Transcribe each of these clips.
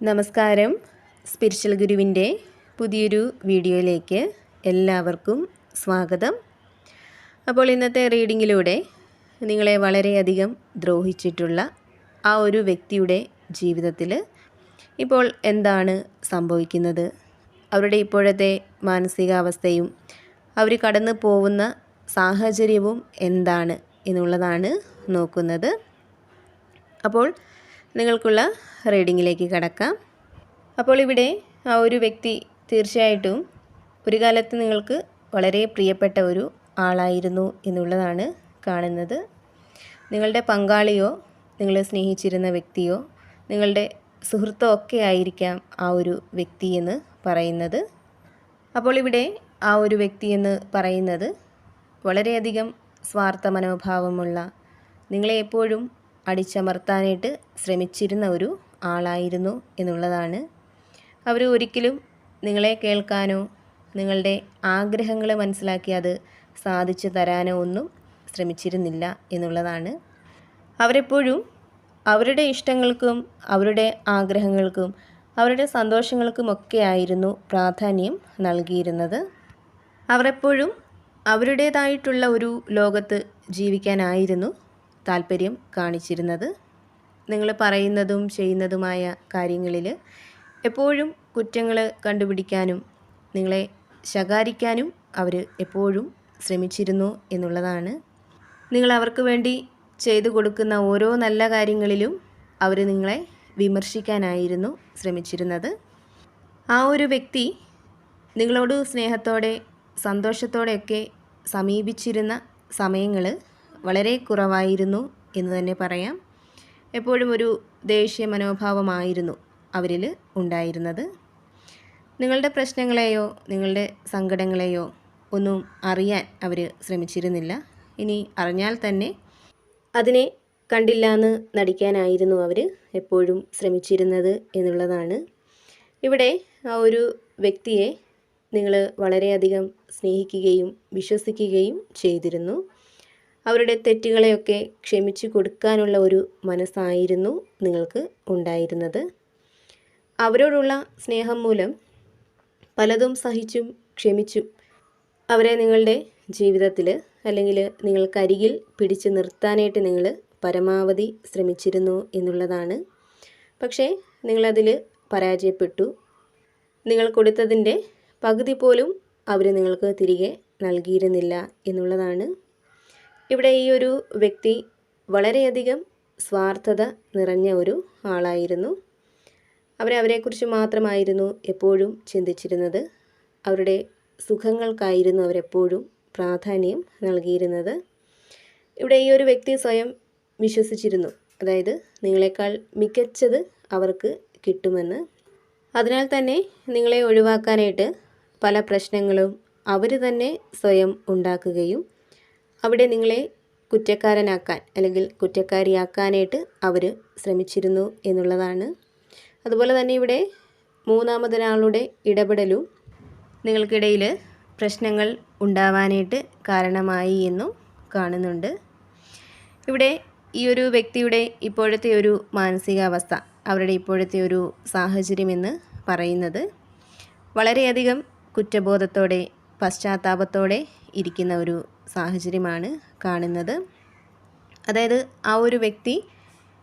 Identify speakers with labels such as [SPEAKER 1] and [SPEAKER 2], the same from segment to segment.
[SPEAKER 1] നമസ്കാരം. സ്പിരിച്വൽ ഗുരുവിൻ്റെ പുതിയൊരു വീഡിയോയിലേക്ക് എല്ലാവർക്കും സ്വാഗതം. അപ്പോൾ ഇന്നത്തെ റീഡിങ്ങിലൂടെ നിങ്ങളെ വളരെയധികം ദ്രോഹിച്ചിട്ടുള്ള ആ ഒരു വ്യക്തിയുടെ ജീവിതത്തിൽ ഇപ്പോൾ എന്താണ് സംഭവിക്കുന്നത്, അവരുടെ ഇപ്പോഴത്തെ മാനസികാവസ്ഥയും അവർ കടന്നു പോകുന്ന സാഹചര്യവും എന്താണ് എന്നുള്ളതാണ് നോക്കുന്നത്. അപ്പോൾ നിങ്ങൾക്കുള്ള റീഡിങ്ങിലേക്ക് കടക്കാം. അപ്പോൾ ഇവിടെ ആ ഒരു വ്യക്തി തീർച്ചയായിട്ടും ഒരു കാലത്ത് നിങ്ങൾക്ക് വളരെ പ്രിയപ്പെട്ട ഒരു ആളായിരുന്നു എന്നുള്ളതാണ് കാണുന്നത്. നിങ്ങളുടെ പങ്കാളിയോ, നിങ്ങൾ സ്നേഹിച്ചിരുന്ന വ്യക്തിയോ, നിങ്ങളുടെ സുഹൃത്തോ ഒക്കെ ആയിരിക്കാം ആ ഒരു വ്യക്തി എന്ന് പറയുന്നത്. അപ്പോൾ ഇവിടെ ആ ഒരു വ്യക്തി എന്ന് പറയുന്നത് വളരെയധികം സ്വാർത്ഥ മനോഭാവമുള്ള, നിങ്ങളെ എപ്പോഴും അടിച്ചമർത്താനായിട്ട് ശ്രമിച്ചിരുന്ന ഒരു ആളായിരുന്നു എന്നുള്ളതാണ്. അവർ ഒരിക്കലും നിങ്ങളെ കേൾക്കാനോ നിങ്ങളുടെ ആഗ്രഹങ്ങളെ മനസ്സിലാക്കി അത് സാധിച്ചു തരാനോ ഒന്നും ശ്രമിച്ചിരുന്നില്ല എന്നുള്ളതാണ്. അവരെപ്പോഴും അവരുടെ ഇഷ്ടങ്ങൾക്കും അവരുടെ ആഗ്രഹങ്ങൾക്കും അവരുടെ സന്തോഷങ്ങൾക്കുമൊക്കെ ആയിരുന്നു പ്രാധാന്യം നൽകിയിരുന്നത്. അവരെപ്പോഴും അവരുടേതായിട്ടുള്ള ഒരു ലോകത്ത് ജീവിക്കാനായിരുന്നു താല്പര്യം കാണിച്ചിരുന്നത്. നിങ്ങൾ പറയുന്നതും ചെയ്യുന്നതുമായ കാര്യങ്ങളിൽ എപ്പോഴും കുറ്റങ്ങൾ കണ്ടുപിടിക്കാനും നിങ്ങളെ ശകാരിക്കാനും അവർ എപ്പോഴും ശ്രമിച്ചിരുന്നു എന്നുള്ളതാണ്. നിങ്ങൾ അവർക്ക് വേണ്ടി ചെയ്തു കൊടുക്കുന്ന ഓരോ നല്ല കാര്യങ്ങളിലും അവർ നിങ്ങളെ വിമർശിക്കാനായിരുന്നു ശ്രമിച്ചിരുന്നത്. ആ ഒരു വ്യക്തി നിങ്ങളോട് സ്നേഹത്തോടെ സന്തോഷത്തോടെയൊക്കെ സമീപിച്ചിരുന്ന സമയങ്ങൾ വളരെ കുറവായിരുന്നു എന്ന് തന്നെ പറയാം. എപ്പോഴും ഒരു ദേഷ്യ മനോഭാവമായിരുന്നു അവരിൽ ഉണ്ടായിരുന്നത്. നിങ്ങളുടെ പ്രശ്നങ്ങളെയോ നിങ്ങളുടെ സങ്കടങ്ങളെയോ ഒന്നും അറിയാൻ അവർ ശ്രമിച്ചിരുന്നില്ല. ഇനി അറിഞ്ഞാൽ തന്നെ അതിനെ കണ്ടില്ല എന്ന് നടിക്കാനായിരുന്നു അവർ എപ്പോഴും ശ്രമിച്ചിരുന്നത് എന്നുള്ളതാണ്. ഇവിടെ ആ ഒരു വ്യക്തിയെ നിങ്ങൾ വളരെയധികം സ്നേഹിക്കുകയും വിശ്വസിക്കുകയും ചെയ്തിരുന്നു. അവരുടെ തെറ്റുകളെയൊക്കെ ക്ഷമിച്ചു കൊടുക്കാനുള്ള ഒരു മനസ്സായിരുന്നു നിങ്ങൾക്ക് ഉണ്ടായിരുന്നത്. അവരോടുള്ള സ്നേഹം മൂലം പലതും സഹിച്ചും ക്ഷമിച്ചും അവരെ നിങ്ങളുടെ ജീവിതത്തിൽ അല്ലെങ്കിൽ നിങ്ങൾക്കരികിൽ പിടിച്ചു നിർത്താനായിട്ട് നിങ്ങൾ പരമാവധി ശ്രമിച്ചിരുന്നു എന്നുള്ളതാണ്. പക്ഷേ നിങ്ങളതിൽ പരാജയപ്പെട്ടു. നിങ്ങൾ കൊടുത്തതിൻ്റെ പകുതി പോലും അവർ നിങ്ങൾക്ക് തിരികെ നൽകിയിരുന്നില്ല എന്നുള്ളതാണ്. ഇവിടെ ഈ ഒരു വ്യക്തി വളരെയധികം സ്വാർത്ഥത നിറഞ്ഞ ഒരു ആളായിരുന്നു. അവരെക്കുറിച്ച് മാത്രമായിരുന്നു എപ്പോഴും ചിന്തിച്ചിരുന്നത്. അവരുടെ സുഖങ്ങൾക്കായിരുന്നു അവരെപ്പോഴും പ്രാധാന്യം നൽകിയിരുന്നത്. ഇവിടെ ഈ ഒരു വ്യക്തി സ്വയം വിശ്വസിച്ചിരുന്നു, അതായത് നിങ്ങളെക്കാൾ മികച്ചത് അവർക്ക് കിട്ടുമെന്ന്. അതിനാൽ തന്നെ നിങ്ങളെ ഒഴിവാക്കാനായിട്ട് പല പ്രശ്നങ്ങളും അവർ തന്നെ സ്വയം ഉണ്ടാക്കുകയും അവിടെ നിങ്ങളെ കുറ്റക്കാരനാക്കാൻ അല്ലെങ്കിൽ കുറ്റക്കാരിയാക്കാനായിട്ട് അവർ ശ്രമിച്ചിരുന്നു എന്നുള്ളതാണ്. അതുപോലെ തന്നെ ഇവിടെ മൂന്നാമതൊരാളുടെ ഇടപെടലും നിങ്ങൾക്കിടയിൽ പ്രശ്നങ്ങൾ ഉണ്ടാവാനായിട്ട് കാരണമായി എന്നും കാണുന്നുണ്ട്. ഇവിടെ ഈ ഒരു വ്യക്തിയുടെ ഇപ്പോഴത്തെ ഒരു മാനസികാവസ്ഥ, അവരുടെ ഇപ്പോഴത്തെ ഒരു സാഹചര്യമെന്ന് പറയുന്നത് വളരെയധികം കുറ്റബോധത്തോടെ പശ്ചാത്താപത്തോടെ ഇരിക്കുന്ന ഒരു സാഹചര്യമാണ് കാണുന്നത്. അതായത് ആ ഒരു വ്യക്തി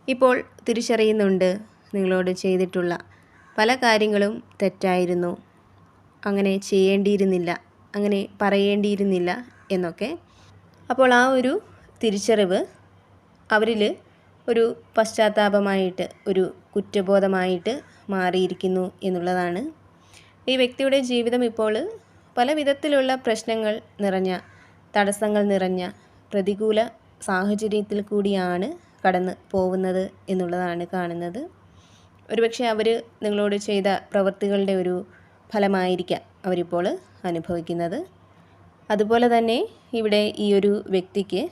[SPEAKER 1] ഇപ്പോൾ തിരിച്ചറിയുന്നുണ്ട് നിങ്ങളോട് ചെയ്തിട്ടുള്ള പല കാര്യങ്ങളും തെറ്റായിരുന്നു, അങ്ങനെ ചെയ്യേണ്ടിയിരുന്നില്ല, അങ്ങനെ പറയേണ്ടിയിരുന്നില്ല എന്നൊക്കെ. അപ്പോൾ ആ ഒരു തിരിച്ചറിവ് അവരിൽ ഒരു പശ്ചാത്താപമായിട്ട് ഒരു കുറ്റബോധമായിട്ട് മാറിയിരിക്കുന്നു എന്നുള്ളതാണ്. ഈ വ്യക്തിയുടെ ജീവിതം ഇപ്പോൾ പല വിധത്തിലുള്ള പ്രശ്നങ്ങൾ നിറഞ്ഞ, തടസ്സങ്ങൾ നിറഞ്ഞ പ്രതികൂല സാഹചര്യത്തിൽ കൂടിയാണ് കടന്നു പോകുന്നത് എന്നുള്ളതാണ് കാണുന്നത്. ഒരുപക്ഷെ അവർ നിങ്ങളോട് ചെയ്ത പ്രവൃത്തികളുടെ ഒരു ഫലമായിരിക്കാം അവരിപ്പോൾ അനുഭവിക്കുന്നത്. അതുപോലെ തന്നെ ഇവിടെ ഈ ഒരു വ്യക്തിക്ക്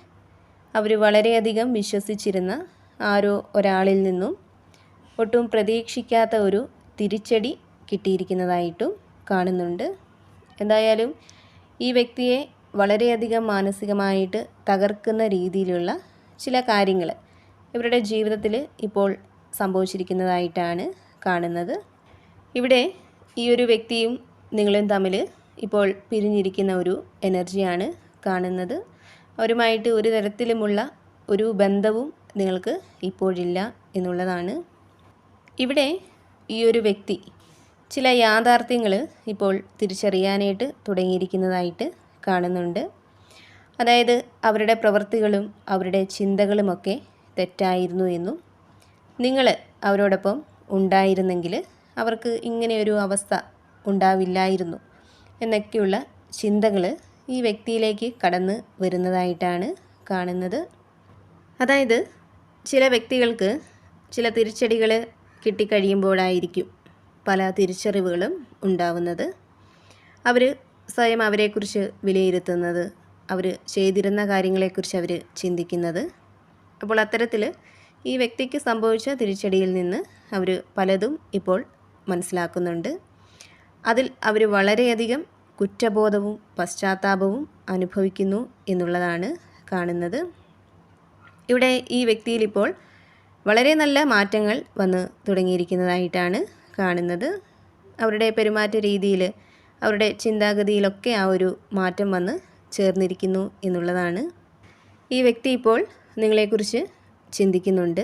[SPEAKER 1] അവർ വളരെയധികം വിശ്വസിച്ചിരുന്ന ആരോ ഒരാളിൽ നിന്നും ഒട്ടും പ്രതീക്ഷിക്കാത്ത ഒരു തിരിച്ചടി കിട്ടിയിരിക്കുന്നതായിട്ടും കാണുന്നുണ്ട്. എന്തായാലും ഈ വ്യക്തിയെ വളരെയധികം മാനസികമായിട്ട് തകർക്കുന്ന രീതിയിലുള്ള ചില കാര്യങ്ങൾ ഇവരുടെ ജീവിതത്തിൽ ഇപ്പോൾ സംഭവിച്ചിരിക്കുന്നതായിട്ടാണ് കാണുന്നത്. ഇവിടെ ഈ ഒരു വ്യക്തിയും നിങ്ങളും തമ്മിൽ ഇപ്പോൾ പിരിഞ്ഞിരിക്കുന്ന ഒരു എനർജിയാണ് കാണുന്നത്. അവരുമായിട്ട് ഒരു തരത്തിലുമുള്ള ഒരു ബന്ധവും നിങ്ങൾക്ക് ഇപ്പോഴില്ല എന്നുള്ളതാണ്. ഇവിടെ ഈ ഒരു വ്യക്തി ചില യാഥാർത്ഥ്യങ്ങൾ ഇപ്പോൾ തിരിച്ചറിയാനായിട്ട് തുടങ്ങിയിരിക്കുന്നതായിട്ട് കാണുന്നുണ്ട്. അതായത് അവരുടെ പ്രവൃത്തികളും അവരുടെ ചിന്തകളുമൊക്കെ തെറ്റായിരുന്നു എന്നും നിങ്ങൾ അവരോടൊപ്പം ഉണ്ടായിരുന്നെങ്കിൽ അവർക്ക് ഇങ്ങനെയൊരു അവസ്ഥ ഉണ്ടാവില്ലായിരുന്നു എന്നൊക്കെയുള്ള ചിന്തകൾ ഈ വ്യക്തിയിലേക്ക് കടന്ന് വരുന്നതായിട്ടാണ് കാണുന്നത്. അതായത് ചില വ്യക്തികൾക്ക് ചില തിരിച്ചടികൾ കിട്ടിക്കഴിയുമ്പോഴായിരിക്കും പല തിരിച്ചറിവുകളും ഉണ്ടാവുന്നത്. അവർ സ്വയം അവരെക്കുറിച്ച് വിലയിരുത്തുന്നത്, അവർ ചെയ്തിരുന്ന കാര്യങ്ങളെക്കുറിച്ച് അവർ ചിന്തിക്കുന്നത്. അപ്പോൾ അത്തരത്തിൽ ഈ വ്യക്തിക്ക് സംഭവിച്ച തിരിച്ചടിയിൽ നിന്ന് അവർ പലതും ഇപ്പോൾ മനസ്സിലാക്കുന്നുണ്ട്. അതിൽ അവർ വളരെയധികം കുറ്റബോധവും പശ്ചാത്താപവും അനുഭവിക്കുന്നു എന്നുള്ളതാണ് കാണുന്നത്. ഇവിടെ ഈ വ്യക്തിയിൽ ഇപ്പോൾ വളരെ നല്ല മാറ്റങ്ങൾ വന്ന് തുടങ്ങിയിരിക്കുന്നതായിട്ടാണ് കാണുന്നത്. അവരുടെ പെരുമാറ്റ രീതിയിൽ, അവരുടെ ചിന്താഗതിയിലൊക്കെ ആ ഒരു മാറ്റം വന്ന് ചേർന്നിരിക്കുന്നു എന്നുള്ളതാണ്. ഈ വ്യക്തി ഇപ്പോൾ നിങ്ങളെക്കുറിച്ച് ചിന്തിക്കുന്നുണ്ട്.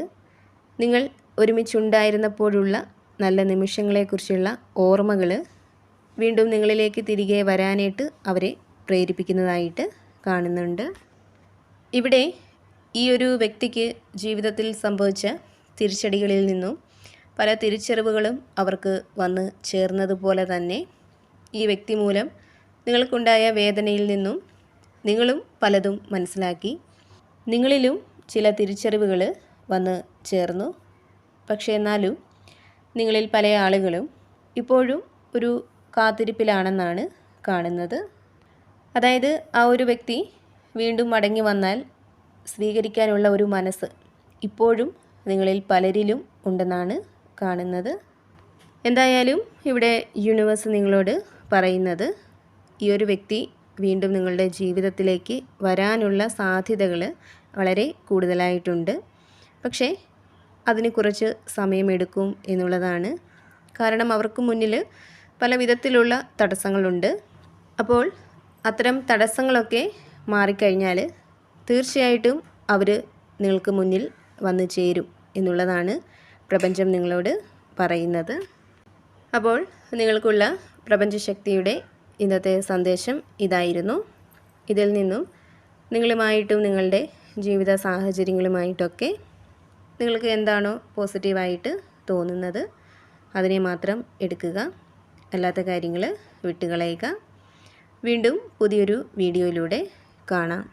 [SPEAKER 1] നിങ്ങൾ ഒരുമിച്ചുണ്ടായിരുന്നപ്പോഴുള്ള നല്ല നിമിഷങ്ങളെക്കുറിച്ചുള്ള ഓർമ്മകൾ വീണ്ടും നിങ്ങളിലേക്ക് തിരികെ വരാനായിട്ട് അവരെ പ്രേരിപ്പിക്കുന്നതായിട്ട് കാണുന്നുണ്ട്. ഇവിടെ ഈ ഒരു വ്യക്തിക്ക് ജീവിതത്തിൽ സംഭവിച്ച തിരിച്ചടികളിൽ നിന്നും പല തിരിച്ചറിവുകളും അവർക്ക് വന്ന് ചേർന്നതുപോലെ തന്നെ ഈ വ്യക്തി മൂലം നിങ്ങൾക്കുണ്ടായ വേദനയിൽ നിന്നും നിങ്ങളും പലതും മനസ്സിലാക്കി. നിങ്ങളിലും ചില തിരിച്ചറിവുകൾ വന്ന് ചേർന്നു. പക്ഷേ എന്നാലും നിങ്ങളിൽ പല ആളുകളും ഇപ്പോഴും ഒരു കാത്തിരിപ്പിലാണെന്നാണ് കാണുന്നത്. അതായത് ആ ഒരു വ്യക്തി വീണ്ടും മടങ്ങി വന്നാൽ സ്വീകരിക്കാനുള്ള ഒരു മനസ്സ് ഇപ്പോഴും നിങ്ങളിൽ പലരിലും ഉണ്ടെന്നാണ് കാണുന്നത്. എന്തായാലും ഇവിടെ യൂണിവേഴ്സ് നിങ്ങളോട് പറയുന്നത്, ഈ ഒരു വ്യക്തി വീണ്ടും നിങ്ങളുടെ ജീവിതത്തിലേക്ക് വരാനുള്ള സാധ്യതകൾ വളരെ കൂടുതലായിട്ടുണ്ട്. പക്ഷേ അതിന് കുറച്ച് സമയമെടുക്കും എന്നുള്ളതാണ്. കാരണം അവർക്ക് മുന്നിൽ പല വിധത്തിലുള്ള തടസ്സങ്ങളുണ്ട്. അപ്പോൾ അത്തരം തടസ്സങ്ങളൊക്കെ മാറിക്കഴിഞ്ഞാൽ തീർച്ചയായിട്ടും അവർ നിങ്ങൾക്ക് മുന്നിൽ വന്നു ചേരും എന്നുള്ളതാണ് പ്രപഞ്ചം നിങ്ങളോട് പറയുന്നത്. അപ്പോൾ നിങ്ങൾക്കുള്ള പ്രപഞ്ചശക്തിയുടെ ഇന്നത്തെ സന്ദേശം ഇതായിരുന്നു. ഇതിൽ നിന്നും നിങ്ങളുമായിട്ടും നിങ്ങളുടെ ജീവിത സാഹചര്യങ്ങളുമായിട്ടൊക്കെ നിങ്ങൾക്ക് എന്താണോ പോസിറ്റീവായിട്ട് തോന്നുന്നത് അതിനെ മാത്രം എടുക്കുക, അല്ലാത്ത കാര്യങ്ങൾ വിട്ടുകളയുക. വീണ്ടും പുതിയൊരു വീഡിയോയിലൂടെ കാണാം.